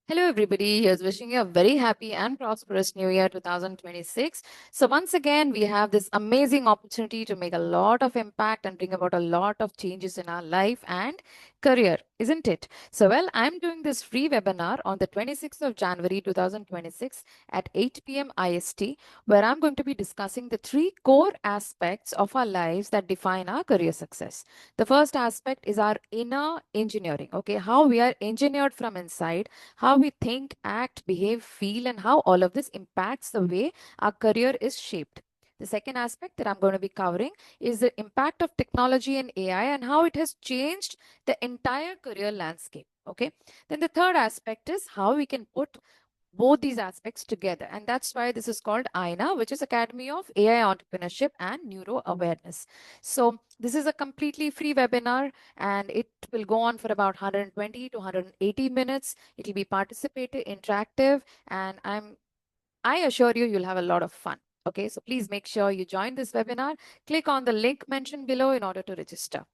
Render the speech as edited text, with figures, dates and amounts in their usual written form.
Hello, everybody. Here's wishing you a very happy and prosperous New Year 2026. So, once again, we have this amazing opportunity to make a lot of impact and bring about a lot of changes in our life and career, isn't it? So, well, I'm doing this free webinar on the 26th of January 2026 at 8 p.m. IST, where I'm going to be discussing the three core aspects of our lives that define our career success. The first aspect is our inner engineering, okay, how we are engineered from inside, how we think, act, behave, feel, and how all of this impacts the way our career is shaped. The second aspect that I'm going to be covering is the impact of technology and AI and how it has changed the entire career landscape. Okay. Then the third aspect is how we can put both these aspects together. And that's why this is called AINA, which is Academy of AI Entrepreneurship and Neuro Awareness. So this is a completely free webinar and it will go on for about 120 to 180 minutes. It will be participative, interactive, and I assure you, you'll have a lot of fun. Okay, so please make sure you join this webinar. Click on the link mentioned below in order to register.